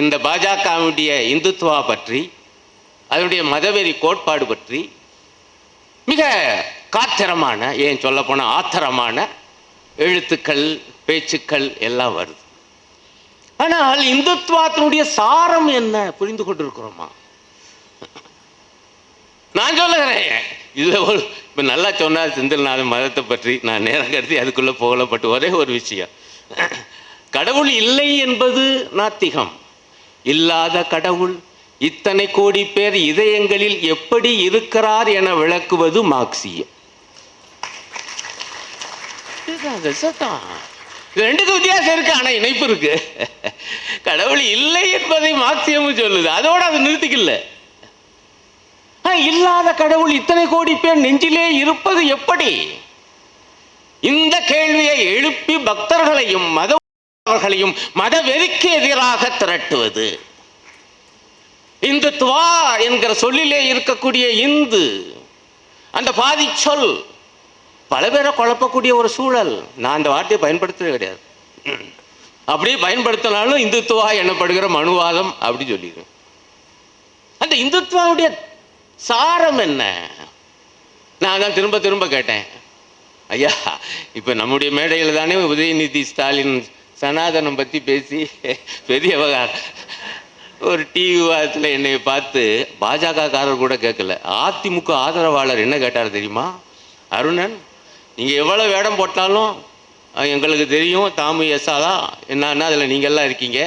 இந்த பாஜகவுடைய இந்துத்துவா பற்றி, அதனுடைய மதவெறி கோட்பாடு பற்றி மிக காத்திரமான, ஏன் சொல்ல போனால் ஆத்திரமான எழுத்துக்கள், பேச்சுக்கள் எல்லாம் வருது. ஆனால் இந்துத்துவத்தினுடைய சாரம் என்ன புரிந்து கொண்டிருக்கிறோமா? நான் சொல்லுகிறேன், இதுல ஒரு இப்ப நல்லா சொன்னார் செந்தில்நாதன் மதத்தை பற்றி. நான் நேரம் கருதி அதுக்குள்ள போகலப்பட்டு ஒரே ஒரு விஷயம், கடவுள் இல்லை என்பது நாத்திகம். இல்லாத கடவுள் இத்தனை கோடி பேர் இதயங்களில் எப்படி இருக்கிறார் என விளக்குவது மார்க்சியம். ரெண்டுக்கு வித்தியாசம் இருக்கு, ஆனா இணைப்பு இருக்கு. கடவுள் இல்லை என்பதை மார்க்சியம் சொல்லுது, அதோட அது நிறுத்திக்கல. இல்லாத கடவுள் இத்தனை கோடி பேர் நெஞ்சிலே இருப்பது எப்படி? இந்த கேள்வியை எழுப்பி பக்தர்களையும் மதவர்களையும் மதவெறிக்கு எதிராக திரட்டுவது. இந்துத்துவா என்கிற சொல்லிலே இருக்கக்கூடிய இந்து, அந்த பாதி சொல் பல பேரை குழப்பக்கூடிய ஒரு சூழல். நான் அந்த வார்த்தையை பயன்படுத்துறது கிடையாது. அப்படியே பயன்படுத்தினாலும் இந்துத்துவா எனப்படுகிற மனுவாதம் அப்படி சொல்லிடுவேன். அந்த இந்துத்துவாவுடைய சாரம் என்ன? நான் தான் திரும்ப திரும்ப கேட்டேன். ஐயா, இப்போ நம்முடைய மேடையில் தானே உதயநிதி ஸ்டாலின் சனாதனம் பற்றி பேசி பெரிய விவகாரம். ஒரு டிவி விவாதத்தில் என்னை பார்த்து பாஜக காரர் கூட கேட்கல, அதிமுக ஆதரவாளர் என்ன கேட்டார் தெரியுமா? அருணன், நீங்கள் எவ்வளோ வேடம் போட்டாலும் எங்களுக்கு தெரியும் தாமு எஸ்ஸாதான் என்னன்னா அதில் நீங்கள்லாம் இருக்கீங்க.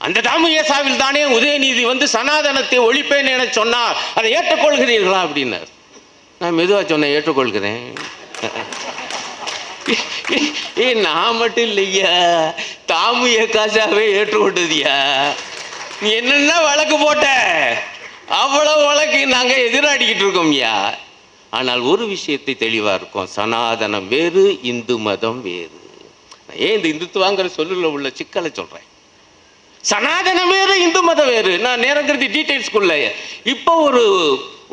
அந்த தாமு ஏசாவில் தானே உதயநிதி வந்து சனாதனத்தை ஒழிப்பேன் என சொன்னார், அதை ஏற்றுக்கொள்கிறீர்களா அப்படின்னார். நான் மெதுவா சொன்னேன், ஏற்றுக்கொள்கிறேன். நான் மட்டும் இல்லையா, தாமு ஏகாசாவே ஏற்றுக்கொண்டதியா. நீ என்னென்ன வழக்கு போட்ட, அவ்வளவு வழக்கு நாங்க எதிராடிக்கிட்டு இருக்கோம்யா. ஆனால் ஒரு விஷயத்தை தெளிவா இருக்கும், சனாதனம் வேறு, இந்து மதம் வேறு. ஏன் இந்த இந்துத்துவாங்கிற சொல்லுல உள்ள சிக்கலை சொல்றேன். சனாதனம் வேறு, இந்து மதம் வேறு. நான் நேரங்கிறது டீட்டெயில்ஸ்குள்ள இப்போ ஒரு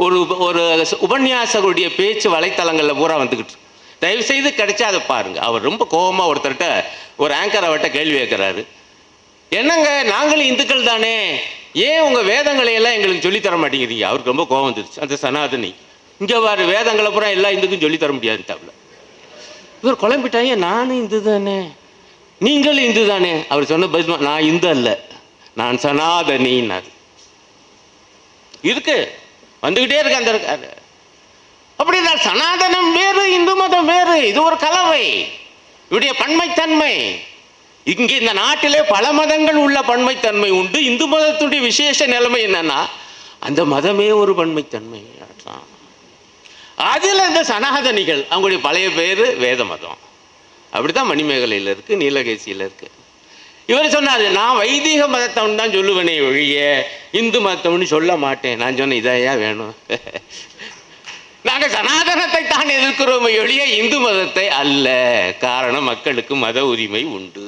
ஒரு ஒரு உபன்யாசகருடைய பேச்சு வலைத்தளங்களில் பூரா வந்துக்கிட்டு, தயவு செய்து கிடைச்சா அதை பாருங்க. அவர் ரொம்ப கோபமாக ஒருத்தர்கிட்ட, ஒரு ஆங்கர் அவர்கிட்ட கேள்வி கேட்குறாரு, என்னங்க நாங்களும் இந்துக்கள் தானே, ஏன் உங்கள் வேதங்களை எல்லாம் எங்களுக்கு சொல்லித்தர மாட்டேங்கிறீங்க? அவருக்கு ரொம்ப கோபம் வந்துருச்சு. அந்த சனாதனி, இங்கே வாரு வேதங்களை பூரா எல்லா இந்துக்கும் சொல்லித்தர முடியாதுட்டாப்ல. இவர் குழம்பிட்டாங்க, நானும் இந்து தானே, நீங்களும் இந்து தானே. அவர் சொன்ன பதில், நான் இந்து அல்ல, நான் சனாதனின்னாரு. இருக்கு, வந்துகிட்டே இருக்கு அந்த இருக்காரு. அப்படின்னா சனாதனம் வேறு, இந்து மதம் வேறு. இது ஒரு கலவை, இவருடைய பன்மைத்தன்மை. இங்கே இந்த நாட்டிலே பல மதங்கள் உள்ள பன்மைத்தன்மை உண்டு. இந்து மதத்துடைய விசேஷ நிலைமை என்னன்னா, அந்த மதமே ஒரு பன்மைத்தன்மை. அதில் இந்த சனாதனிகள், அவங்களுடைய பழைய பேரு வேத மதம். அப்படித்தான் மணிமேகலையில் இருக்கு, நீலகேசியில் இருக்கு. இவர் சொன்னாரு, நான் வைதிக மதத்தவன் தான் சொல்லுவேனே ஒழிய இந்து மதத்தவன்னு சொல்ல மாட்டேன். நான் சொன்னேன், இதையா வேணும், நாங்க சனாதனத்தை தான் எதிர்க்கிறோம் ஒழிய இந்து மதத்தை அல்ல. காரணம், மக்களுக்கு மத உரிமை உண்டு.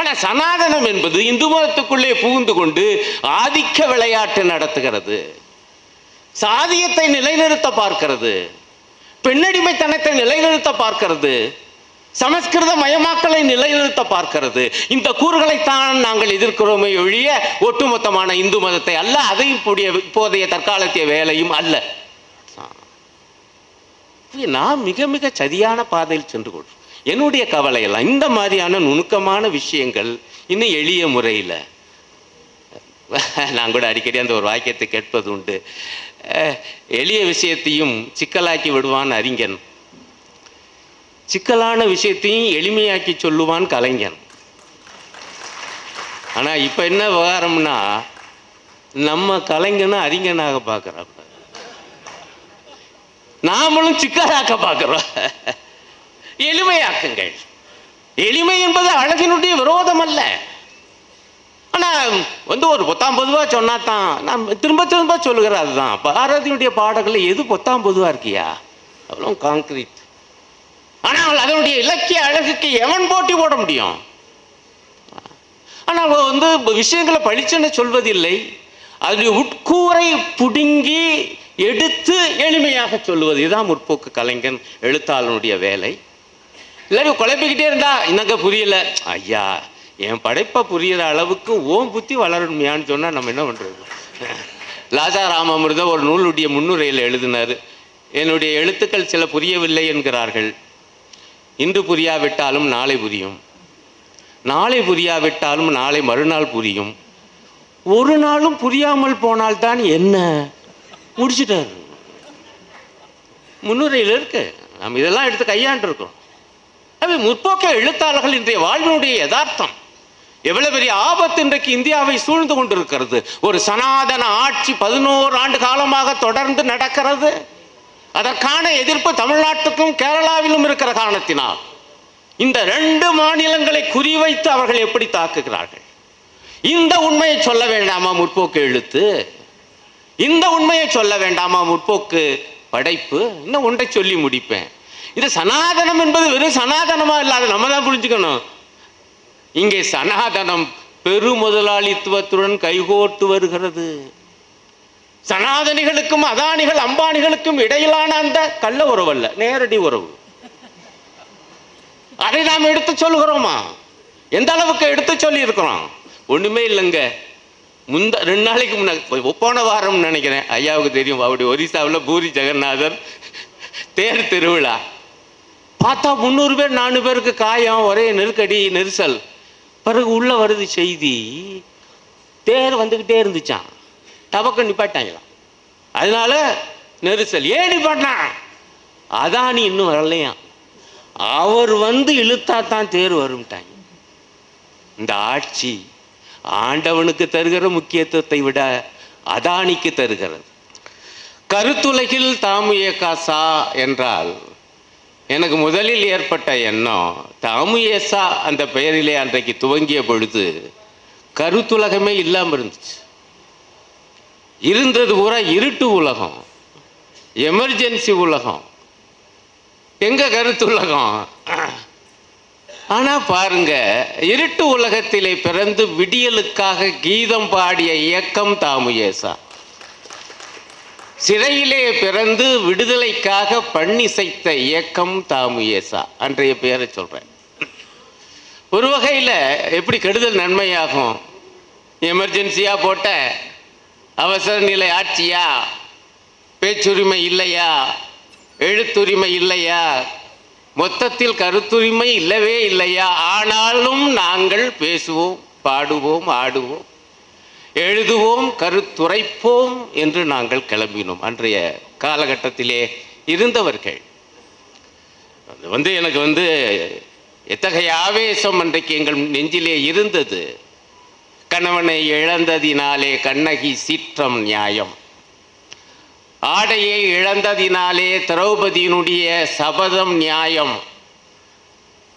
ஆனா சனாதனம் என்பது இந்து மதத்துக்குள்ளே புகுந்து கொண்டு ஆதிக்க விளையாட்டு நடத்துகிறது, சாதியத்தை நிலைநிறுத்த பார்க்கிறது, பெண்ணடிமைத்தனத்தை நிலைநிறுத்த பார்க்கிறது, சமஸ்கிருத மயமாக்கலை நிலைநிறுத்த பார்க்கிறது. இந்த கூறுகளைத்தான் நாங்கள் எதிர்க்கிறோமே ஒழிய ஒட்டுமொத்தமான இந்து மதத்தை அல்ல. அதையும் இப்போதைய தற்காலத்திய வேலையும் அல்ல. நான் மிக மிக சரியான பாதையில் சென்று கொள்றோம். என்னுடைய கவலையெல்லாம் இந்த மாதிரியான நுணுக்கமான விஷயங்கள் இன்னும் எளிய முறையில், நான் கூட அடிக்கடி அந்த ஒரு வாக்கியத்தை கேட்பது உண்டு, எளிய விஷயத்தையும் சிக்கலாக்கி விடுவான் அறிஞன், சிக்கலான விஷயத்தையும் எளிமையாக்கி சொல்லுவான் கலைஞன். ஆனா இப்ப என்ன விவகாரம்னா, நம்ம கலைஞனை அறிஞனாக பார்க்கிறோம், நாமளும் சிக்கலாக்க பார்க்கிறோம். எளிமையாக்குங்கள். எளிமை என்பது அழகினுடைய விரோதம் அல்ல. ஆனா ஒரு பொத்தாம் பொதுவா சொன்னாதான், நான் திரும்ப திரும்ப சொல்லுகிற அதுதான், பாரதியுடைய பாடல்கள் எது பொத்தாம் பொதுவா இருக்கியா, அவ்வளோ கான்கிரீட். ஆனால் அதனுடைய இலக்கிய அழகுக்கு எவன் போட்டி போட முடியும்? ஆனால் விஷயங்களை பழிச்சென்னு சொல்வதில்லை, அதனுடைய உட்கூரை புடுங்கி எடுத்து எளிமையாக சொல்லுவது. இதுதான் முற்போக்கு கலைஞன் எழுத்தாளனுடைய வேலை. இல்லாட்டி குழப்பிக்கிட்டே இருந்தா, என்னங்க புரியல, ஐயா என் படைப்பை புரிகிற அளவுக்கு ஓம் புத்தி வளரணுமையான்னு சொன்னால் நம்ம என்ன பண்ணுறது? லாஜா ராமாமிர்தம் ஒரு நூலுடைய முன்னுரையில் எழுதினார், என்னுடைய எழுத்துக்கள் சில புரியவில்லை என்கிறார்கள். இன்று புரியாவிட்டாலும் நாளை புரியும், நாளை புரியாவிட்டாலும் நாளை மறுநாள் புரியும், ஒரு நாளும் புரியாமல் போனால்தான் என்ன முடிச்சுட்டார். முன்னுரையில் இருக்கு. நம்ம இதெல்லாம் எடுத்து கையாண்டிருக்கோம். அது முற்போக்க எழுத்தாளர்கள் இன்றைய வாழ்வினுடைய யதார்த்தம். எவ்வளவு பெரிய ஆபத்து இன்றைக்கு இந்தியாவை சூழ்ந்து கொண்டிருக்கிறது. ஒரு சனாதன ஆட்சி 11 ஆண்டு காலமாக தொடர்ந்து நடக்கிறது. அதற்கான எதிர்ப்பு தமிழ்நாட்டுக்கும் கேரளாவிலும் இருக்கிற காரணத்தினால் இந்த 2 மாநிலங்களை குறிவைத்து அவர்கள் எப்படி தாக்குகிறார்கள்? இந்த உண்மையை சொல்ல வேண்டாமா முற்போக்கு எழுத்து? இந்த உண்மையை சொல்ல வேண்டாமா முற்போக்கு படைப்பு? இன்னும் ஒன்றை சொல்லி முடிப்பேன். இது சனாதனம் என்பது வெறும் சனாதனமா இல்லாத நம்ம தான் புரிஞ்சுக்கணும். இங்கே சனாதனம் பெருமுதலாளித்துவத்துடன் கைகோர்த்து வருகிறது. சனாதனிகளுக்கும் அதானிகள் அம்பானிகளுக்கும் இடையிலான அந்த கள்ள உறவு அல்ல, நேரடி உறவு. அதை நாம் எடுத்து சொல்லுகிறோமா? எந்த அளவுக்கு எடுத்து சொல்லி இருக்கிறோம்? ஒண்ணுமே இல்லைங்க. 2 நாளைக்கு முன்னாடி, போன வாரம் நினைக்கிறேன், ஐயாவுக்கு தெரியும், அவருடைய ஒரிசாவில் பூரி ஜெகநாதர் தேர் திருவிழா பார்த்தா 300 பேர் 400 பேருக்கு காயம், ஒரே நெருக்கடி நெரிசல். பிறகு உள்ள வருது செய்தி, தேர் வந்துக்கிட்டே இருந்துச்சான், டபக்க நிப்பாட்டாங்களாம். அதனால நெரிசல். ஏன் நிப்பாட்டான்? அதானி இன்னும் வரலையாம், அவர் வந்து இழுத்தா தான் தேர் வரும்ட்டாங்க. இந்த ஆட்சி ஆண்டவனுக்கு தருகிற முக்கியத்துவத்தை விட அதானிக்கு தருகிறது. கருத்துலகில் தாமுயேசா என்றால் எனக்கு முதலில் ஏற்பட்ட எண்ணம், தாமுயேசா அந்த பெயரிலே அன்றைக்கு துவங்கிய பொழுது கருத்துலகமே இல்லாமல் இருந்துச்சு. இருந்தது பூரா இருட்டு உலகம், எமர்ஜென்சி உலகம். எங்க கருத்துலகம்? ஆனா பாருங்க, இருட்டு உலகத்திலே பிறந்து விடியலுக்காக கீதம் பாடிய இயக்கம் தாமுயேசா. சிறையிலே பிறந்து விடுதலைக்காக பண்ணிசைத்த இயக்கம் தாமுயேசா. அன்றைய பெயரை சொல்றேன். ஒரு வகையில் எப்படி கெடுதல் நன்மையாகும்? எமர்ஜென்சியா போட்ட அவசர நிலை ஆட்சியா, பேச்சுரிமை இல்லையா, எழுத்துரிமை இல்லையா, மொத்தத்தில் கருத்துரிமை இல்லவே இல்லையா? ஆனாலும் நாங்கள் பேசுவோம், பாடுவோம், ஆடுவோம், எழுதுவோம், கருத்துரைப்போம் என்று நாங்கள் கிளம்பினோம். அன்றைய காலகட்டத்திலே இருந்தவர்கள் எனக்கு எத்தகைய ஆவேசம் அன்றைக்கு எங்கள் நெஞ்சிலே இருந்தது. கணவனை இழந்ததினாலே கண்ணகி சீற்றம் நியாயம், ஆடையை இழந்ததினாலே திரௌபதியினுடைய சபதம் நியாயம்,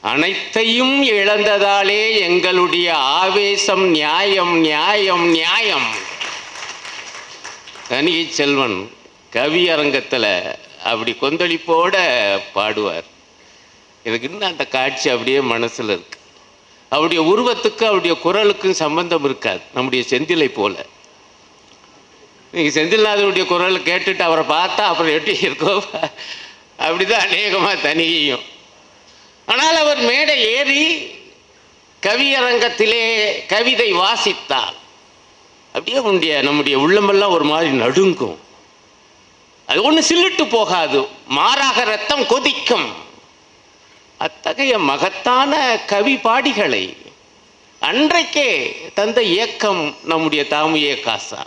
அனைத்தையும் இழந்ததாலே எங்களுடைய ஆவேசம் நியாயம், நியாயம், நியாயம். கனிகை செல்வன் கவியரங்கத்தில் அப்படி கொந்தளிப்போட பாடுவார். எனக்கு இன்னும் அந்த காட்சி அப்படியே மனசில் இருக்கு. அவருடைய உருவத்துக்கு அவருடைய குரலுக்கும் சம்பந்தம் இருக்காது, நம்முடைய செந்திலை போல. நீங்கள் செந்தில்நாதனுடைய குரல் கேட்டுட்டு அவரை பார்த்தா அப்புறம் எப்படி இருக்கோ அப்படிதான் அநேகமாக தனியும். ஆனால் அவர் மேடை ஏறி கவியரங்கத்திலே கவிதை வாசித்தால் அப்படியே நம்முடைய உள்ளமெல்லாம் ஒரு மாதிரி நடுங்கும். அது ஒன்று சில்லிட்டு போகாது, மாறாக ரத்தம் கொதிக்கும். அத்தகைய மகத்தான கவி பாடிகளை அன்றைக்கே தந்த இயக்கம் நம்முடைய தாமுயேசா.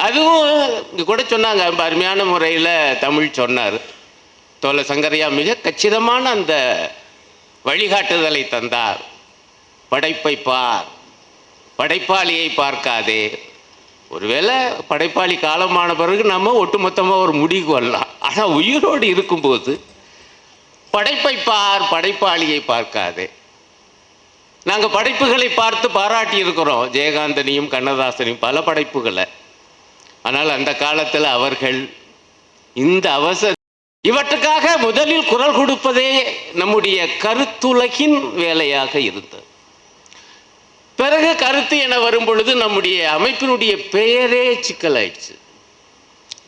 அதுவும் இங்கே கூட சொன்னாங்க, அருமையான முறையில் தமிழ் சொன்னார் தோழ சங்கரையா. மிக கச்சிதமான அந்த வழிகாட்டுதலை தந்தார். படைப்பை பார், படைப்பாளியை பார்க்காதே. ஒருவேளை படைப்பாளி காலமான பிறகு நம்ம ஒட்டுமொத்தமாக ஒரு முடிவுக்கு வரலாம். ஆனால் உயிரோடு இருக்கும்போது படைப்பை பார், படைப்பாளியை பார்க்காதே. நாங்கள் படைப்புகளை பார்த்து பாராட்டி இருக்கிறோம், ஜெயகாந்தனையும் கண்ணதாசனையும், பல படைப்புகளை. ஆனால் அந்த காலத்தில் அவர்கள் இந்த இவற்றுக்காக முதலில் குரல் கொடுப்பதே நம்முடைய கருத்துலகின் வேலையாக இருந்தது. பிறகு கருத்து என வரும் பொழுது நம்முடைய அமைப்பினுடைய பெயரே சிக்கலாயிடுச்சு.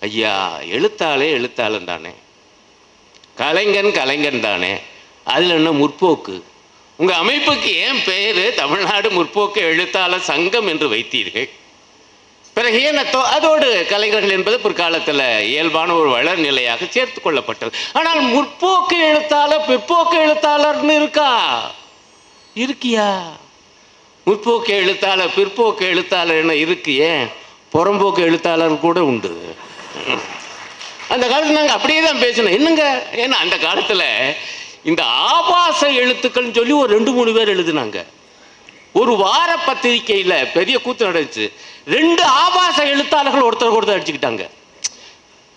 ஐயா, எழுத்தாளே எழுத்தாளன் தானே, கலைஞன் கலைஞன் தானே, அதில் என்ன முற்போக்கு? உங்க அமைப்புக்கு ஏன் பெயரு தமிழ்நாடு முற்போக்கு எழுத்தாளர் சங்கம் என்று வைத்தீர்கள்? பிறகு ஏன் அதோடு கலைஞர்கள் என்பது பிற்காலத்தில் இயல்பான ஒரு வளர் நிலையாக சேர்த்து கொள்ளப்பட்டது. ஆனால் முற்போக்கு எழுத்தாளர் பிற்போக்கு எழுத்தாளர்னு இருக்கா? இருக்கியா? முற்போக்கு எழுத்தாளர் பிற்போக்கு எழுத்தாளர் என்ன இருக்கு? ஏன் புறம்போக்கு எழுத்தாளர் கூட உண்டு. அந்த காலத்தில் நாங்கள் அப்படியே தான் பேசணும். என்னங்க, ஏன்னா அந்த காலத்தில் இந்த ஆபாச எழுத்துக்கள் சொல்லி ஒரு 2-3 பேர் எழுதுனாங்க. ஒரு வார பத்திரிகையில் பெரிய கூத்து நடந்துச்சு. 2 ஆபாச எழுத்தாளர்கள் ஒருத்தர் அடிச்சுக்கிட்டாங்க.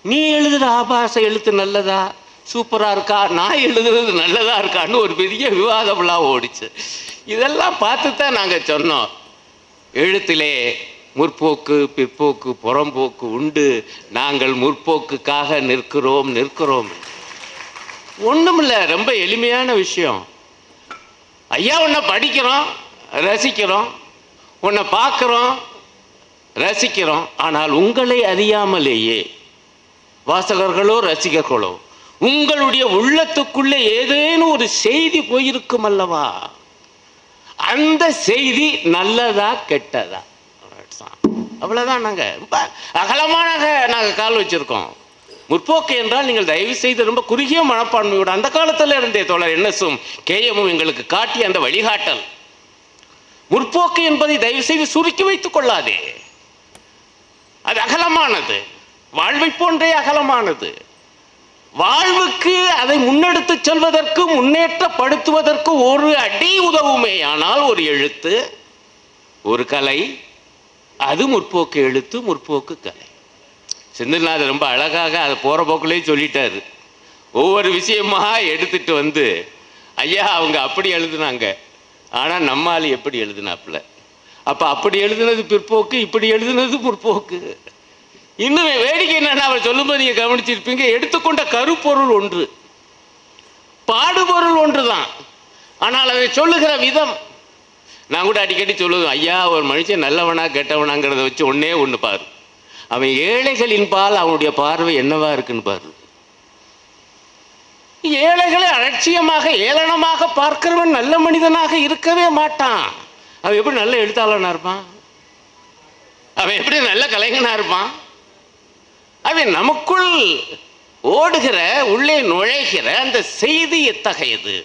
நீ எழுதுற ஆபாச எழுத்து நல்லதா, சூப்பரா இருக்கா, நான் எழுதுறது நல்லதா இருக்கான்னு ஒரு பெரிய விவாதம்லாம் ஓடிச்சு. இதெல்லாம் பார்த்து தான் நாங்கள் சொன்னோம், எழுத்திலே முற்போக்கு பிற்போக்கு புறம்போக்கு உண்டு, நாங்கள் முற்போக்குக்காக நிற்கிறோம். ஒண்ணுமில்லை, ரொம்ப எளிமையான விஷயம். ஐயா, உன்னை படிக்கிறோம், ரசிக்கிறோம், உன்னை பார்க்குறோம், ரசிக்கிறோம். ஆனால் உங்களை அறியாமலேயே வாசகர்களோ ரசிகர்களோ உங்களுடைய உள்ளத்துக்குள்ளே ஏதேனும் ஒரு செய்தி போயிருக்கும் அல்லவா? அந்த செய்தி நல்லதா கெட்டதா? அவ்வளவுதான். நாங்கள் ரொம்ப அகலமான நாங்கள் கால் வச்சிருக்கோம். முற்போக்கு என்றால் நீங்கள் தயவு செய்து ரொம்ப குறுகிய மனப்பான்மையோடு அந்த காலத்தில் இருந்தே தோழர் என்எஸும் கேஎம்மும் எங்களுக்கு காட்டிய அந்த வழிகாட்டல். முற்போக்கு என்பதை தயவு செய்து சுருக்கி வைத்துக் கொள்ளாதே. அது அகலமானது, வாழ்வை போன்றே அகலமானது. வாழ்வுக்கு அதை முன்னெடுத்து செல்வதற்கு முன்னேற்றப்படுத்துவதற்கு ஒரு அடி உதவுமே. ஆனால் ஒரு எழுத்து, ஒரு கலை, அது முற்போக்கு எழுத்து, முற்போக்கு கலை. செந்தில்நாதர் ரொம்ப அழகாக அதை போற போக்குலேயே சொல்லிட்டாரு. ஒவ்வொரு விஷயமா எடுத்துட்டு வந்து, ஐயா அவங்க அப்படி எழுதுனாங்க, ஆனால் நம்மால் எப்படி எழுதுனாப்புல, அப்போ அப்படி எழுதுனது பிற்போக்கு, இப்படி எழுதுனது முற்போக்கு. இன்னும் வேடிக்கை என்னன்னா, அவர் சொல்லும்போது நீங்கள் கவனிச்சிருப்பீங்க, எடுத்துக்கொண்ட கருப்பொருள் ஒன்று, பாடுபொருள் ஒன்று தான், ஆனால் அதை சொல்லுகிற விதம். நான் கூட அடிக்கடி சொல்லுவேன், ஐயா ஒரு மனுஷன் நல்லவனா கெட்டவனாங்கிறத வச்சு ஒன்று பாரு, அவன் ஏழைகளின் பால் அவனுடைய பார்வை என்னவா இருக்குன்னு பாரு. ஏழைகளை அலட்சியமாக ஏளனமாக பார்க்கிறவன் நல்ல மனிதனாக இருக்கவே மாட்டான். அவன் எப்படி நல்ல எழுத்தாளனா இருப்பான்? அவன் எப்படி நல்ல கலைஞனா இருப்பான்? அவன் நமக்குள் ஓடுகிற, உள்ளே நுழைகிற அந்த செய்தி எத்தகையது,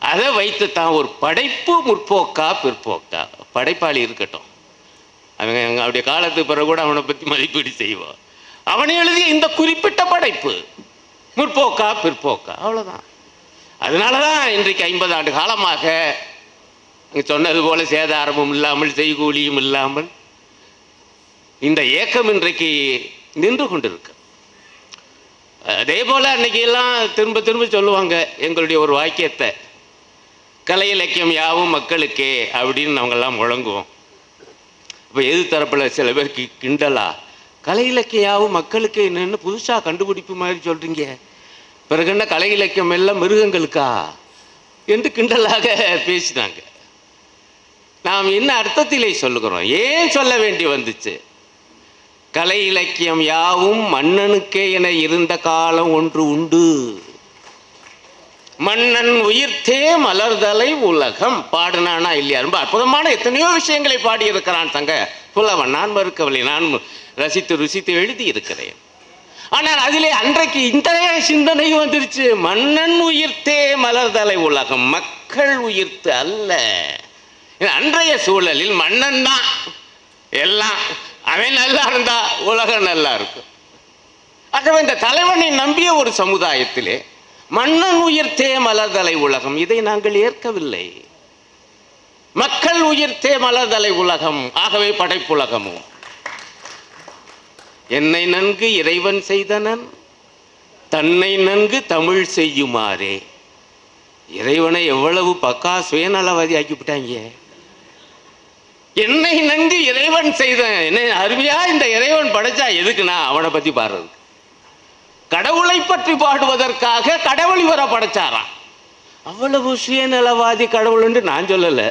அதை வைத்து தான் ஒரு படைப்பு முற்போக்கா பிற்போக்கா. படைப்பாளி இருக்கட்டும், அவங்க அவருடைய காலத்துக்கு பிறகு கூட அவனை பற்றி மதிப்பீடு செய்வான். அவனை எழுதிய இந்த குறிப்பிட்ட படைப்பு முற்போக்கா பிற்போக்கா, அவ்வளோதான். அதனால தான் இன்றைக்கு 50 ஆண்டு காலமாக சொன்னது போல சேதாரமும் இல்லாமல் செய்கூலியும் இல்லாமல் இந்த இயக்கம் இன்றைக்கு நின்று கொண்டிருக்கு. அதே போல அன்னைக்கு எல்லாம் திரும்ப திரும்ப சொல்லுவாங்க எங்களுடைய ஒரு வாக்கியத்தை, கலை இலக்கியம் யாவும் மக்களுக்கே அப்படின்னு நாங்கள்லாம் முழங்குவோம். இப்போ எது தரப்பில் சில பேருக்கு கிண்டலா, கலை இலக்கியம் யாவும் மக்களுக்கே என்னென்னு புதுசாக கண்டுபிடிப்பு மாதிரி சொல்கிறீங்க, பிறகு என்ன கலை இலக்கியம் எல்லாம் மிருகங்களுக்கா என்று கிண்டலாக பேசினாங்க. நாம் என்ன அர்த்தத்திலே சொல்லுகிறோம், ஏன் சொல்ல வேண்டி வந்துச்சு? கலை இலக்கியம் யாவும் மன்னனுக்கே என இருந்த காலம் ஒன்று உண்டு. மன்னன் உயிர்த்தே மலர்தலை உலகம் பாடுனானா இல்லையா? ரொம்ப அற்புதமான எத்தனையோ விஷயங்களை பாடியிருக்கிறான் தங்க புலவன். நான் மறுக்கவில்லை, நான் ரசித்து ருசித்து எழுதி இருக்கிறேன். ஆனால் அதிலே அன்றைக்கு இந்த சிந்தனை வந்துருச்சு, மன்னன் உயிர்த்தே மலர்தலை உலகம், மக்கள் உயிர்த்து அல்ல. அன்றைய சூழலில் மன்னன் தான் எல்லாம், அவன் நல்லா இருந்தா உலகம் நல்லா இருக்கும். ஆகவே இந்த தலைவனை நம்பிய ஒரு சமுதாயத்திலே மன்னன் உயிர்த்தே மலர்தலை உலகம், இதை நாங்கள் ஏற்கவில்லை. மக்கள் உயிர்த்தே மலர்தலை உலகம், ஆகவே படைப்புலகமும் என்னை நன்கு இறைவன் செய்தனன் தன்னை நன்கு தமிழ் செய்யுமாறே. இறைவனை எவ்வளவு பக்கா சுயநலவாதி ஆக்கிவிட்டாங்க. என்னை நன்கு இறைவன் செய்த, என்ன அருமையா இந்த இறைவன் படைச்சா எதுக்குன்னா அவனை பத்தி பாடுறது, கடவுளை பற்றி பாடுவதற்காக கடவுள் இவரை படைச்சாராம். அவ்வளவு சுயநலவாதி கடவுள் என்று நான் சொல்லல,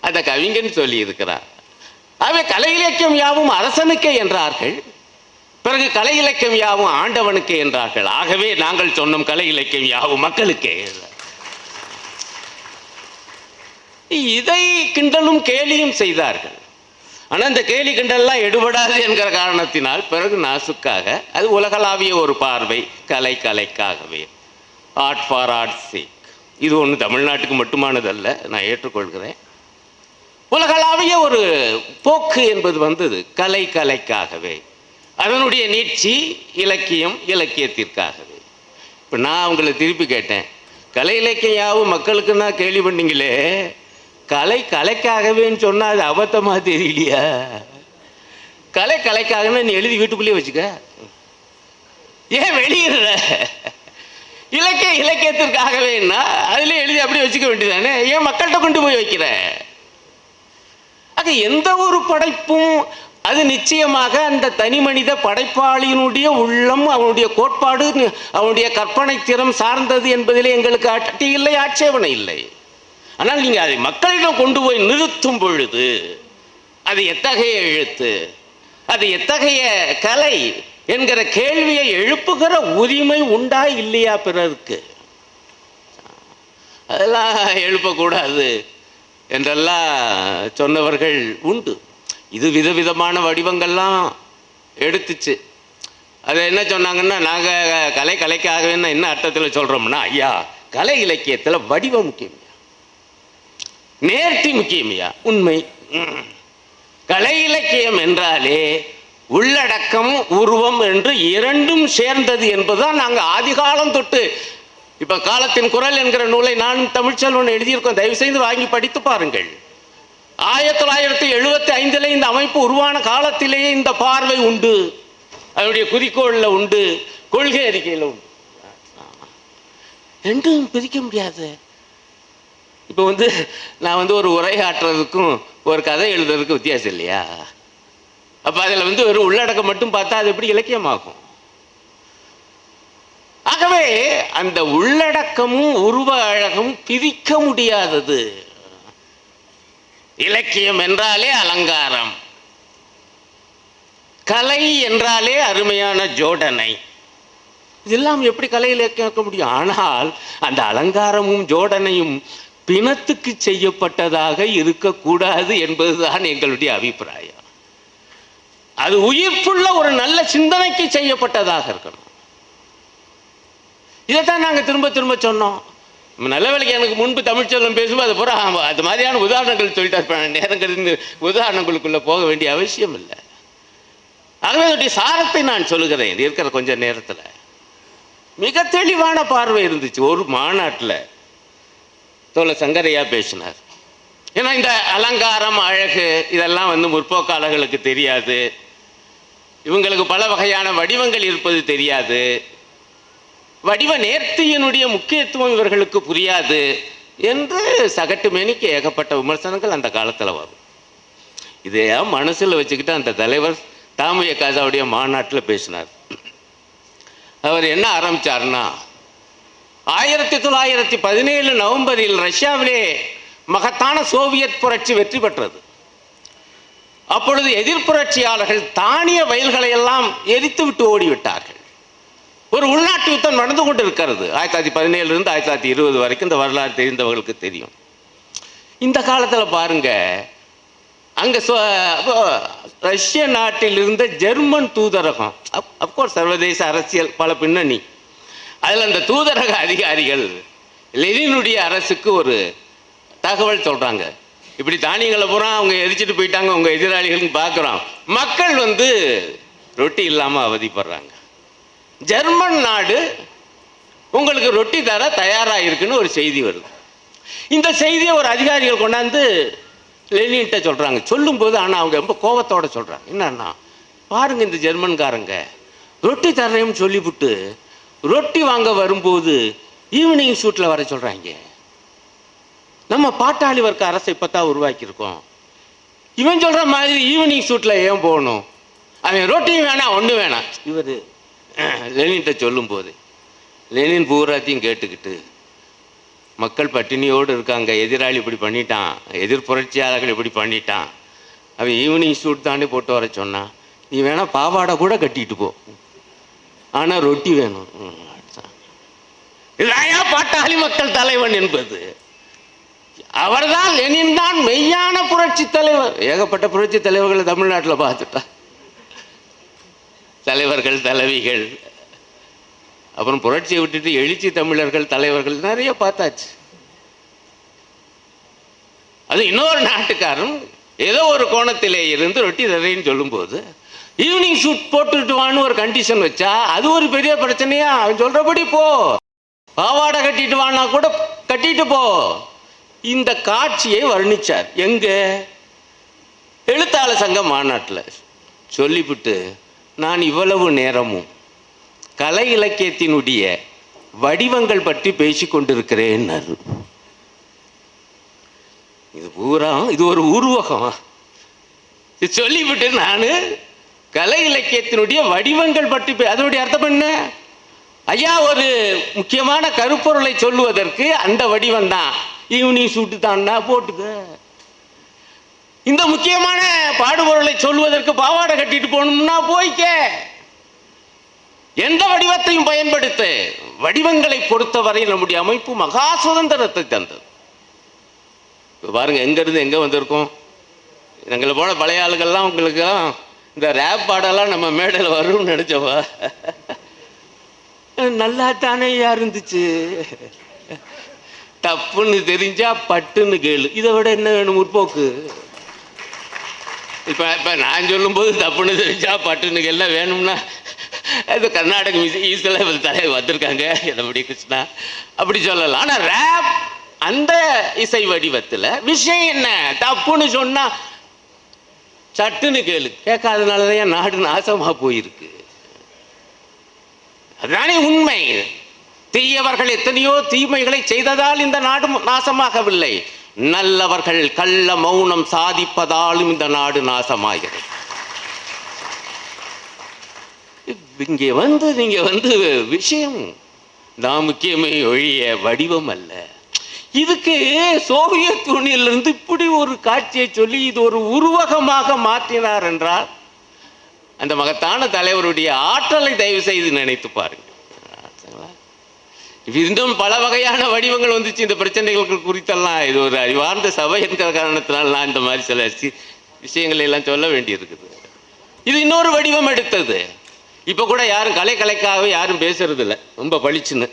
அந்த கவிஞன் சொல்லி இருக்கிறார். அவை கலை இலக்கியம் யாவும் அரசனுக்கே என்றார்கள், பிறகு கலை இலக்கியம் யாவும் ஆண்டவனுக்கே என்றார்கள். ஆகவே நாங்கள் சொன்னோம் கலை இலக்கியம் யாவும் மக்களுக்கே. இதை கிண்டலும் கேலியும் செய்தார்கள். ஆனால் இந்த கேலி கிண்டல்லாம் எடுபடாது என்கிற காரணத்தினால் பிறகு நாசுக்காக அது உலகளாவிய ஒரு பார்வை, கலைக்காகவே, ஆர்ட் ஃபார் ஆர்ட் சேக். இது ஒன்று தமிழ்நாட்டுக்கு மட்டுமானதல்ல, நான் ஏற்றுக்கொள்கிறேன். உலகளாவிய ஒரு போக்கு என்பது வந்தது கலைக்காகவே. அதனுடைய நீட்சி இலக்கியத்திற்காகவே. இப்போ நான் உங்களை திருப்பி கேட்டேன், கலை இலக்கியம் யாவும் மக்களுக்குன்னா கேள்வி பண்ணீங்களே, கலைக்காகவேன்னு சொன்னால் அது அபத்தமாக தெரியலையா? கலைக்காகவே நீ எழுதி வீட்டுக்குள்ளேயே வச்சுக்க, ஏன் வெளியிடுற? இலக்கியத்திற்காகவேன்னா அதில் எழுதி அப்படியே வச்சுக்க வேண்டியதானே, ஏன் மக்கள்கிட்ட கொண்டு போய் வைக்கிற? அது எந்த ஒரு படைப்பும் அது நிச்சயமாக அந்த தனி மனித படைப்பாளியினுடைய உள்ளம், அவனுடைய கோட்பாடு, அவனுடைய கற்பனை திறம் சார்ந்தது என்பதிலே எங்களுக்கு அட்டி இல்லை, ஆட்சேபனை இல்லை. ஆனால் நீங்கள் அதை மக்களிடம் கொண்டு போய் நிறுத்தும் பொழுது அது எத்தகைய எழுத்து, அது எத்தகைய கலை என்கிற கேள்வியை எழுப்புகிற உரிமை உண்டா இல்லையா பிறருக்கு? அதெல்லாம் எழுப்பக்கூடாது என்றெல்லாம் சொன்னவர்கள் உண்டு. இது விதவிதமான வடிவங்கள்லாம் எடுத்துச்சு. அதை என்ன சொன்னாங்கன்னா, நாங்கள் கலைக்காகவே என்ன அர்த்தத்தில் சொல்கிறோம்னா, ஐயா கலை இலக்கியத்தில் வடிவம் முக்கியம், நேர்த்தி முக்கியமையா? உண்மை. கலை இலக்கியம் என்றாலே உள்ளடக்கம், உருவம் என்று இரண்டும் சேர்ந்தது என்பதுதான் நாங்கள் ஆதிகாலம் தொட்டு. இப்போ காலத்தின் குரல் என்கிற நூலை நான் தமிழ்ச்செல்வன் எழுதியிருக்கோம், தயவு செய்து வாங்கி படித்து பாருங்கள். 1975 இந்த அமைப்பு உருவான காலத்திலேயே இந்த பார்வை உண்டு, அதனுடைய குறிக்கோளில் உண்டு, கொள்கை அறிக்கையில் உண்டு. ரெண்டும் பிரிக்க முடியாது. இப்போ நான் ஒரு உரையாற்றுறதுக்கும் ஒரு கதை எழுதுறதுக்கும் வித்தியாசம் இல்லையா? அப்போ அதில் ஒரு உள்ளடக்கம் மட்டும் பார்த்தா அது எப்படி இலக்கியமாகும்? ஆகவே அந்த உள்ளடக்கமும் உருவ அழகும் பிரிக்க முடியாதது. இலக்கியம் என்றாலே அலங்காரம், கலை என்றாலே அருமையான ஜோடனை. இதெல்லாம் எப்படி கலை இலக்கியமாக்க முடியும்? ஆனால் அந்த அலங்காரமும் ஜோடனையும் பிணத்துக்கு செய்யப்பட்டதாக இருக்கக்கூடாது என்பதுதான் எங்களுடைய அபிப்பிராயம். அது உயிர்ப்புள்ள ஒரு நல்ல சிந்தனைக்கு செய்யப்பட்டதாக இருக்கணும். இதைத்தான் நாங்கள் திரும்ப திரும்ப சொன்னோம். நல்ல வேலைக்கு எனக்கு முன்பு தமிழ்ச்செல்வம் பேசும்போது அது பூரா அது மாதிரியான உதாரணங்கள் சொல்லிட்டு இருப்பேன். நேரங்கள் உதாரணங்களுக்குள்ள போக வேண்டிய அவசியம் இல்லை. ஆகவே அதனுடைய சாரத்தை நான் சொல்லுகிறேன். இருக்கிற கொஞ்சம் நேரத்தில் மிக தெளிவான பார்வை இருந்துச்சு. ஒரு மாநாட்டில் தோழர் சங்கரையா பேசினார். ஏன்னா இந்த அலங்காரம், அழகு இதெல்லாம் முற்போக்காளர்களுக்கு தெரியாது, இவங்களுக்கு பல வகையான வடிவங்கள் இருப்பது தெரியாது, வடிவ நேர்த்தியினுடைய முக்கியத்துவம் இவர்களுக்கு புரியாது என்று சகட்டு மேனிக்கு ஏகப்பட்ட விமர்சனங்கள் அந்த காலத்தில் வரும். இதையா மனசில் வச்சுக்கிட்டு அந்த தலைவர் தாமுய காசாவுடைய மாநாட்டில் பேசினார். அவர் என்ன ஆரம்பித்தார்னா, 1917 நவம்பரில் ரஷ்யாவிலே மகத்தான சோவியத் புரட்சி வெற்றி பெற்றது. அப்பொழுது எதிர்ப்புரட்சியாளர்கள் தானிய வயல்களை எல்லாம் எரித்து விட்டு ஓடிவிட்டார்கள். ஒரு உள்நாட்டு யுத்தம் நடந்து கொண்டு இருக்கிறது. 1917 1920 வரைக்கும் இந்த வரலாறு தெரிந்தவர்களுக்கு தெரியும். இந்த காலத்தில் பாருங்க, அங்கே ரஷ்ய நாட்டில் இருந்த ஜெர்மன் தூதரகம், அப்கோர்ஸ் சர்வதேச அரசியல் பல பின்னணி, அதில் அந்த தூதரக அதிகாரிகள் லெனினுடைய அரசுக்கு ஒரு தகவல் சொல்கிறாங்க. இப்படி தானியங்களை பூரா அவங்க எரிச்சிட்டு போயிட்டாங்க உங்கள் எதிராளிகள்னு பார்க்குறோம். மக்கள் ரொட்டி இல்லாமல் அவதிப்படுறாங்க. ஜெர்மன் நாடு உங்களுக்கு ரொட்டி தர தயாராக இருக்குன்னு ஒரு செய்தி வருது. இந்த செய்தியை ஒரு அதிகாரிகள் கொண்டாந்து லெனின்கிட்ட சொல்கிறாங்க. சொல்லும்போது ஆனால் அவங்க ரொம்ப கோபத்தோடு சொல்கிறாங்க. என்னன்னா, பாருங்க இந்த ஜெர்மன்காரங்க ரொட்டி தர்றேன்னு சொல்லிவிட்டு ரொட்டி வாங்க வரும்போது ஈவினிங் ஷூட்டில் வர சொல்கிறாங்க. நம்ம பாட்டாளி வர்க்க அரசை இப்போ தான் உருவாக்கியிருக்கோம். இவன் சொல்கிற மாதிரி ஈவினிங் ஷூட்டில் ஏன் போகணும்? அவன் ரொட்டியும் வேணாம், ஒன்றும் வேணாம். இவர் லெனின்கிட்ட சொல்லும்போது லெனின் பூராத்தையும் கேட்டுக்கிட்டு, மக்கள் பட்டினியோடு இருக்காங்க, எதிராளி இப்படி பண்ணிட்டான், எதிர்ப்புரட்சியாளர்கள் இப்படி பண்ணிட்டான், அவன் ஈவினிங் ஷூட் தாண்டி போட்டு வர சொன்னான், நீ வேணா பாவாடை கூட கட்டிட்டு போ, ஆனால் ரொட்டி வேணும். இதுதான் பாட்டாளி மக்கள் தலைவன் என்பது. அவர்தான் லெனின் தான் மெய்யான புரட்சி தலைவர். ஏகப்பட்ட புரட்சி தலைவர்களை தமிழ்நாட்டில் பார்த்துட்டா, தலைவர்கள் தலைவிகள், அப்புறம் புரட்சியை விட்டுட்டு எழுச்சி தமிழர்கள் தலைவர்கள் நிறைய பார்த்தாச்சு. அது இன்னொரு நாட்டுக்காரன் ஏதோ ஒரு கோணத்திலே இருந்து ரொட்டி தரைன்னு சொல்லும்போது ஈவினிங் ஷூட் போட்டுட்டு வான்னு ஒரு கண்டிஷன் வச்சா அது ஒரு பெரிய பிரச்சனையா? அவன் சொல்றபடி போ, பாவாடை கட்டிட்டு வானா கூட கட்டிட்டு போ. இந்த காட்சியை வர்ணிச்சார் எங்க? எழுத்தாளர் சங்க மாநாட்டில் சொல்லிவிட்டு, நான் இவ்வளவு நேரமும் கலை இலக்கியத்தினுடைய வடிவங்கள் பற்றி பேசிக் கொண்டிருக்கிறேன். இது பூரா இது ஒரு உருவகம். இது சொல்லிவிட்டு நான் கலை இலக்கியத்தினுடைய வடிவங்கள் பற்றி அதனுடைய அர்த்தம் என்ன? ஐயா, ஒரு முக்கியமான கருப்பொருளை சொல்லுவதற்கு அந்த வடிவம் தான். ஈவினிங் சூட்டு தான்னா போட்டுக்க. இந்த முக்கியமான பாடுபொருளை சொல்வதற்கு பாவாடை கட்டிட்டு போகணும்னா போய்க்க. எந்த வடிவத்தையும் பயன்படுத்த. வடிவங்களை பொறுத்தவரை நம்முடைய அமைப்பு மகா சுதந்திரத்தை தந்தது. பாருங்க, எங்க இருந்து எங்க வந்திருக்கோம். எங்களை போன பழைய ஆளுகள்லாம் உங்களுக்கெல்லாம் இந்த ரேப் பாடெல்லாம் நம்ம மேடையில் வரும்னு நினைச்சவா? நல்லா தானே இருந்துச்சு. தப்புன்னு தெரிஞ்சா பட்டுன்னு கேளு. இதை விட என்ன வேணும் முற்போக்கு? இப்ப நான் சொல்லும்போது தப்புன்னு தெரிஞ்சா பட்டுன்னு கேள்ல வேணும்னா அது கர்நாடக இசையில் தலைவர் வந்திருக்காங்க, எடப்பாடி கிருஷ்ணா, அப்படி சொல்லலாம். ஆனால் ரேப் அந்த இசை வடிவத்தில் விஷயம் என்ன? தப்புன்னு சொன்னா சட்டுன்னு கேளு. கேட்காதனாலதான் என் நாடு நாசமா போயிருக்கு. அதுதானே உண்மை. தீயவர்கள் எத்தனையோ தீமைகளை செய்ததால் இந்த நாடு நாசமாகவில்லை. நல்லவர்கள் கள்ள மௌனம் சாதிப்பதாலும் இந்த நாடு நாசமாகிறது. நீங்க விஷயம் நான் முக்கியமே ஒழிய வடிவம் அல்ல. இதுக்கு சோவியத் யூனியனிலிருந்து இப்படி ஒரு காட்சியை சொல்லி இது ஒரு உருவகமாக மாற்றினார் என்றால் அந்த மகத்தான தலைவருடைய ஆற்றலை தயவு செய்து நினைத்து பாருங்க. இன்னும் பல வகையான வடிவங்கள் வந்துச்சு இந்த பிரச்சனைகளுக்கு குறித்தெல்லாம். இது ஒரு அறிவார்ந்த சபை என்கிற காரணத்தினால் நான் இந்த மாதிரி சில விஷயங்களை எல்லாம் சொல்ல வேண்டியிருக்குது. இது இன்னொரு வடிவம் எடுத்தது. இப்போ கூட யாரும் கலைக்காகவே யாரும் பேசுறது இல்லை, ரொம்ப பளிச்சுன்னு.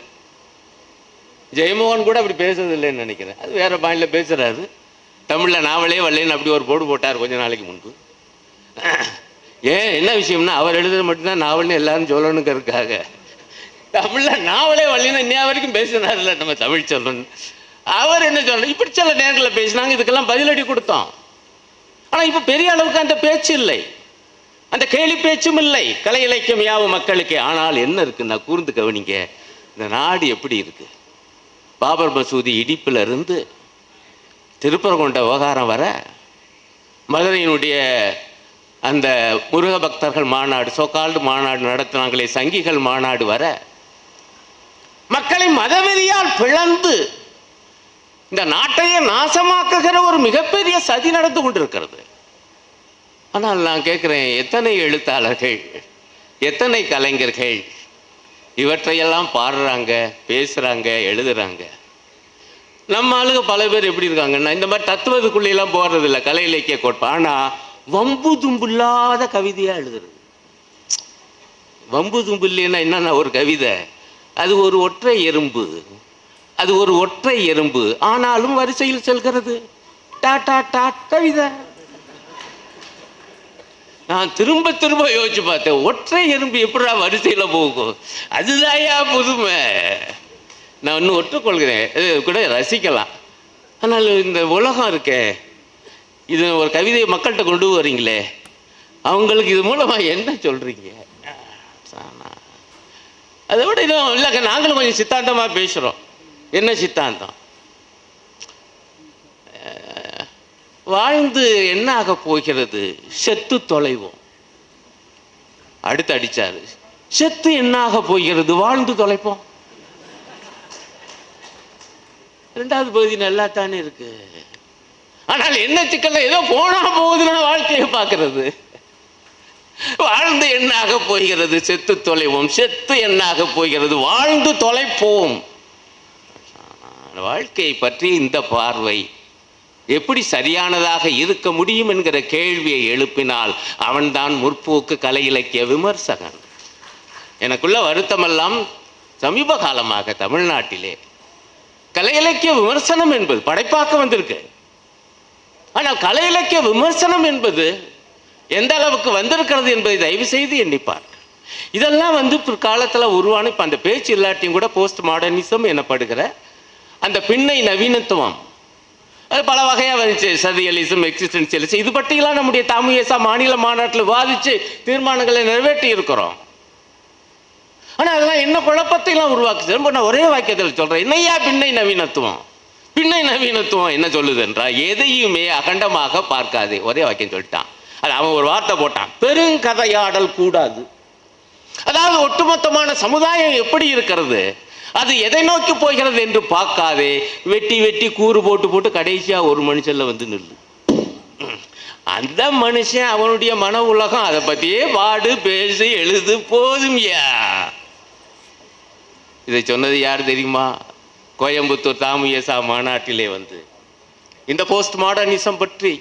ஜெயமோகன் கூட அப்படி பேசுறது இல்லைன்னு நினைக்கிறேன். அது வேற பாயிண்ட்ல பேசுறாரு. தமிழில் நாவலே வரலன்னு அப்படி ஒரு போர்டு போட்டார் கொஞ்ச நாளைக்கு முன்பு. ஏன் என்ன விஷயம்னா அவர் எழுதுறது மட்டும்தான் நாவல்னு எல்லாரும் சொல்லணுங்கிறதுக்காக தமிழில் நாவலே வரலன்னு இன்னைய வரைக்கும் பேசினார்ல நம்ம தமிழ் சொல்லணும். அவர் என்ன சொல்லணும், இப்படி சில நேரங்களில் பேசினாங்க, இதுக்கெல்லாம் பதிலடி கொடுத்தோம். ஆனால் இப்போ பெரிய அளவுக்கு அந்த பேச்சு இல்லை, அந்த கேலி பேச்சும் இல்லை. கலை இலக்கியம் யாவும் மக்களுக்கு. ஆனால் என்ன இருக்குன்னா, கூர்ந்து கவனிங்க, இந்த நாடு எப்படி இருக்கு. பாபர் மசூதி இடிப்புல இருந்து திருப்பரங்குன்ற விவகாரம் வர, மதுரையினுடைய அந்த முருக பக்தர்கள் மாநாடு, சோகால்டு மாநாடு நடத்தினாங்களே, சங்கிகள் மாநாடு வர, மக்களை மதவெறியால் பிளந்து இந்த நாட்டையே நாசமாக்குகிற ஒரு மிகப்பெரிய சதி நடந்து கொண்டிருக்கிறது. ஆனால் நான் கேட்கிறேன், எத்தனை எழுத்தாளர்கள், எத்தனை கலைஞர்கள் இவற்றையெல்லாம் பாடுறாங்க, பேசுறாங்க, எழுதுறாங்க. நம்ம ஆளுங்க பல பேர் எப்படி இருக்காங்கன்னா, இந்த மாதிரி தத்துவத்துக்குள்ளெல்லாம் போடுறது இல்லை, கலை இலக்கிய கோட்பா. ஆனால் வம்பு தும்பு இல்லாத கவிதையா எழுதுறது. வம்பு தும்பு இல்லைன்னா என்னன்னா, ஒரு கவிதை அது ஒரு ஒற்றை எறும்பு, அது ஒரு ஒற்றை எறும்பு, ஆனாலும் வரிசையில் செல்கிறது. டாட்டா டாட் கவிதை. நான் திரும்ப திரும்ப யோசிச்சு பார்த்தேன், ஒற்றை எறும்பு எப்படா வரிசையில் போகும்? அதுதாயா புதுமை. நான் இன்னும் ஒற்றுக்கொள்கிறேன், கூட ரசிக்கலாம். ஆனால் இந்த உலகம் இருக்கே, இது ஒரு கவிதையை மக்கள்கிட்ட கொண்டு வரீங்களே, அவங்களுக்கு இது மூலமாக என்ன சொல்றீங்க? அதை விட இதுவும் இல்லைங்க, நாங்களும் கொஞ்சம் சித்தாந்தமாக பேசுகிறோம். என்ன சித்தாந்தம்? வாழ்ந்து என்ன ஆக போகிறது? செத்து தொலைவோம். அடுத்து அடிச்சாரு, செத்து என்ன ஆக போகிறது? வாழ்ந்து தொலைப்போம். இரண்டாவது பகுதி நல்லா தானே இருக்கு. ஆனால் என்ன சிக்கல், ஏதோ போனா போகுதுன்னா வாழ்க்கையை பார்க்கறது. வாழ்ந்து என்ன ஆக போகிறது? செத்து தொலைவோம். செத்து என்ன ஆக போகிறது? வாழ்ந்து தொலைப்போம். வாழ்க்கையை பற்றி இந்த பார்வை எப்படி சரியானதாக இருக்க முடியும் என்கிற கேள்வியை எழுப்பினால் அவன்தான் முற்போக்கு கலை இலக்கிய விமர்சகன். எனக்குள்ள வருத்தமெல்லாம் சமீப காலமாக தமிழ்நாட்டிலே கலை இலக்கிய விமர்சனம் என்பது படைப்பாக்க வந்திருக்கு. ஆனால் கலை இலக்கிய விமர்சனம் என்பது எந்த அளவுக்கு வந்திருக்கிறது என்பதை தயவு செய்து எண்ணிப்பார். இதெல்லாம் பிற்காலத்தில் உருவான இப்போ அந்த பேச்சு இல்லாட்டியும் கூட போஸ்ட் மாடர்னிசம் எனப்படுகிற அந்த பின்னை நவீனத்துவம் அது பல வகையாக வந்துச்சு. சர்ரியலிசம், எக்ஸிஸ்டென்சியலிசம், இது பற்றியெல்லாம் நம்முடைய தமிழ் மாநில மாநாட்டில் விவாதித்து தீர்மானங்களை நிறைவேற்றி இருக்கிறோம். ஆனால் அதெல்லாம் என்ன குழப்பத்தையெல்லாம் உருவாக்குச்சு. நான் ஒரே வாக்கியத்தில் சொல்கிறேன், என்னையா பின்னை நவீனத்துவம்? பின்னை நவீனத்துவம் என்ன சொல்லுது என்றால், எதையுமே அகண்டமாக பார்க்காதே. ஒரே வாக்கியம் சொல்லிட்டான். அது அவன் ஒரு வார்த்தை போட்டான், பெருங்கதையாடல் கூடாது. அதாவது ஒட்டுமொத்தமான சமுதாயம் எப்படி இருக்கிறது, அது எதை நோக்கி போகிறது என்று பார்க்காதே வெட்டி வெட்டி கூறு போட்டு போட்டு கடைசியா ஒரு மனுஷன்ல நில்லு. அந்த மனுஷன் அவனுடைய மன உலகம், அதை பத்தியே பாடு பேசு எழுது போதும்யா. இதை சொன்னது யார் தெரியுமா? கோயம்புத்தூர் தாமுயசா மாநாட்டிலே இந்த போஸ்ட் மாடர்னிசம் பற்றி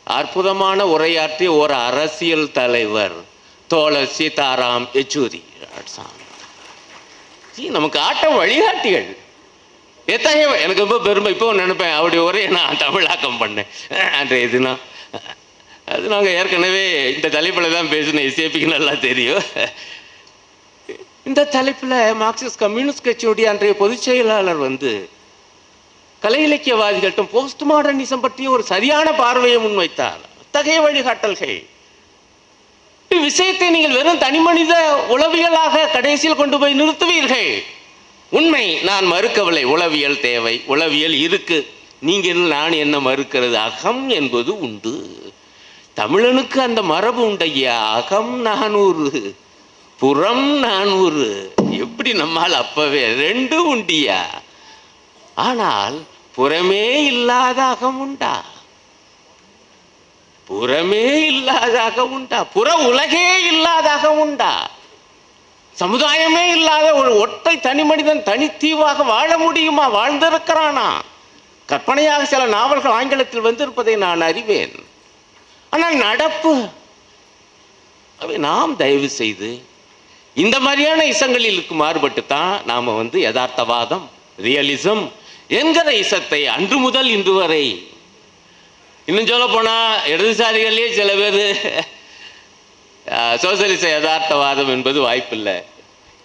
அற்புதமான உரையாற்றிய ஒரு அரசியல் தலைவர் தோழர் சீதாராம் யெச்சூரி. நமக்கு ஆட்டம் வழிகாட்டிகள் எத்தகைய, எனக்கு ரொம்ப பெருமை. இப்போ நினைப்பேன் அவருடைய உரையை நான் தமிழாக்கம் பண்ணேன் அன்றைய தினம். அது நாங்கள் ஏற்கனவே இந்த தலைப்பில் தான் பேசினேன், எஸ்ஏபிக்கு நல்லா தெரியும். இந்த தலைப்பில் மார்க்சிஸ்ட் கம்யூனிஸ்ட் கட்சியுடைய அன்றைய பொதுச் செயலாளர் கலை இலக்கியவாதிகள்கிட்ட போஸ்ட் மாடர்னிசம் பற்றி ஒரு சரியான பார்வையை முன்வைத்தார். அத்தகைய வழிகாட்டல்கள் விஷயத்தை நீங்கள் வெறும் தனி மனித உளவியலாக கடைசியில் கொண்டு போய் நிறுத்துவீர்கள். உண்மை, நான் மறுக்கவில்லை, உளவியல் தேவை, உளவியல் இருக்கு. நீங்கள் நான் என்ன மறுக்கிறது? அகம் என்பது உண்டு. தமிழனுக்கு அந்த மரபு உண்டையா. அகம் 400 புறம் 400. எப்படி நம்மால் அப்பவே 2 உண்டியா. ஆனால் புறமே இல்லாத அகம் உண்டா? புறமே இல்லாதாக உண்டா? புற உலகே இல்லாதாக உண்டா? சமுதாயமே இல்லாத ஒரு ஒற்றை தனி மனிதன் தனித்தீவாக வாழ முடியுமா? வாழ்ந்திருக்கிறானா? கற்பனையாக சில நாவல்கள் ஆங்கிலத்தில் வந்திருப்பதை நான் அறிவேன். ஆனால் நடப்பு நாம் தயவு செய்து இந்த மாதிரியான இசங்களிலுக்கு மாறுபட்டு தான் நாம யதார்த்தவாதம், ரியலிசம் என்கிற இசத்தை அன்று முதல் இன்று வரை, இன்னும் சொல்ல போனா இடதுசாரிகளே சில பேர் சோசியலிச யதார்த்தவாதம் என்பது வாய்ப்பில்லை,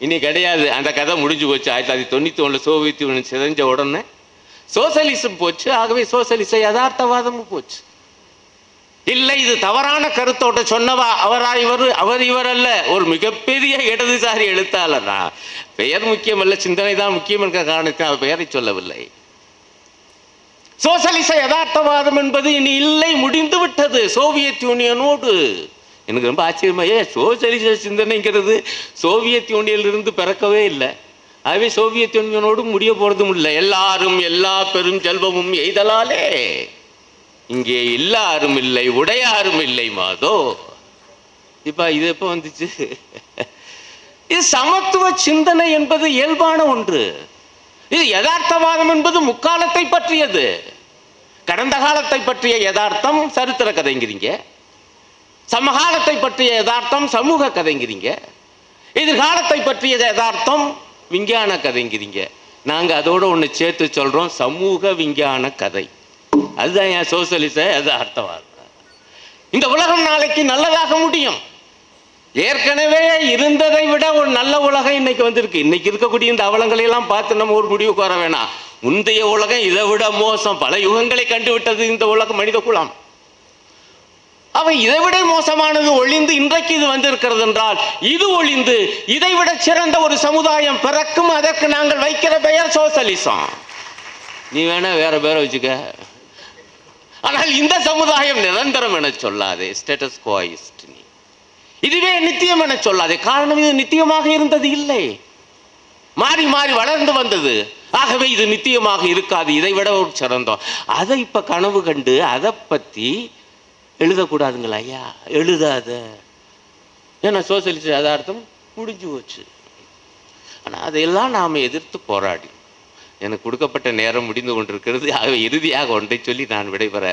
இனி கிடையாது, அந்த கதை முடிஞ்சு போச்சு. 1991 சோவியத் யூனியன் சிதைஞ்ச உடனே சோசியலிசம் போச்சு. ஆகவே சோசியலிச யதார்த்தவாதமும் போச்சு. இல்லை, இது தவறான கருத்தோட்ட சொன்னவா அவர் இவர் அல்ல, ஒரு மிகப்பெரிய இடதுசாரி எழுத்தாளர். பெயர் முக்கியமல்ல, சிந்தனை தான் முக்கியம் என்ற காரணத்தில் அவர் பெயரை சொல்லவில்லை. சோசியலிச யதார்த்தவாதம் என்பது இனி இல்லை, முடிந்து விட்டது சோவியத் யூனியனோடு. எனக்கு ரொம்ப ஆச்சரியமாயே, சோசியலிச சிந்தனைங்கிறது சோவியத் யூனியனிலிருந்து பிறக்கவே இல்லை. ஆகவே சோவியத் யூனியனோடு முடிய போறதும் இல்லை. எல்லாரும் எல்லா பெரும் செல்வமும் எய்தலாலே இங்கே எல்லாரும் இல்லை, உடையாரும் இல்லை மாதோ. இப்ப இது எப்ப வந்துச்சு? இது சமத்துவ சிந்தனை என்பது இயல்பான ஒன்று. இது யதார்த்தவாதம் என்பது முக்காலத்தை பற்றியது. கடந்த காலத்தை பற்றிய யதார்த்தம் சரித்திர கதைங்கிறீங்க, சமகாலத்தை பற்றிய யதார்த்தம் சமூக கதைங்கிறீங்க, எதிர்காலத்தை பற்றிய யதார்த்தம் விஞ்ஞான கதைங்கிறீங்க. நாங்க அதோட ஒன்று சேர்த்து சொல்றோம், சமூக விஞ்ஞான கதை. அதுதான் என் சோசியலிச யதார்த்தவாதம். இந்த உலகம் நாளைக்கு நல்லதாக முடியும். ஏற்கனவே இருந்ததை விட ஒரு நல்ல உலகம் இன்னைக்கு வந்திருக்கு. இன்னைக்கு இருக்கக்கூடிய இந்த அவலங்களை எல்லாம் பார்த்து நம்ம ஒரு முடிவுக்கு வர வேணாம். முந்தைய உலகம் இதை விட மோசம். பல யுகங்களை கண்டுவிட்டது இந்த உலகம், மனித குலம். அவை இதை விட மோசமானது ஒளிந்து இன்றைக்கு இது வந்திருக்கிறது என்றால், இது ஒளிந்து இதை விட சிறந்த ஒரு சமுதாயம் பிறக்கும். அதற்கு நாங்கள் வைக்கிற பெயர் சோசியலிசம். நீ வேணா வேற பேரை வச்சுக்க, ஆனால் இந்த சமுதாயம் நிரந்தரம் என சொல்லாதே. ஸ்டேட்டஸ் குவாயிஸ்ட். இதுவே நித்தியம் என சொல்லாதே. காரணம், இது நித்தியமாக இருந்தது இல்லை, மாறி மாறி வளர்ந்து வந்தது. ஆகவே இது நித்தியமாக இருக்காது, இதை விட ஒரு சிறந்தோம். அதை இப்ப கனவு கண்டு அதை பத்தி எழுதக்கூடாதுங்களா ஐயா? எழுதாத. ஏன்னா சோசியலிச யதார்த்தம் முடிஞ்சு போச்சு. ஆனால் அதையெல்லாம் நாம் எதிர்த்து போராடி எனக்கு கொடுக்கப்பட்ட நேரம் முடிந்து கொண்டிருக்கிறது. ஆகவே இறுதியாக ஒன்றை சொல்லி நான் விடைபெற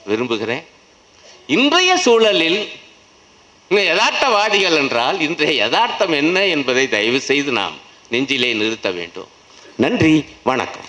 விரும்புகிறேன். இன்றைய சூழலில் யதார்த்தவாதிகள் என்றால் இன்றைய யதார்த்தம் என்ன என்பதை தயவு செய்து நாம் நெஞ்சிலே நிறுத்த வேண்டும். நன்றி, வணக்கம்.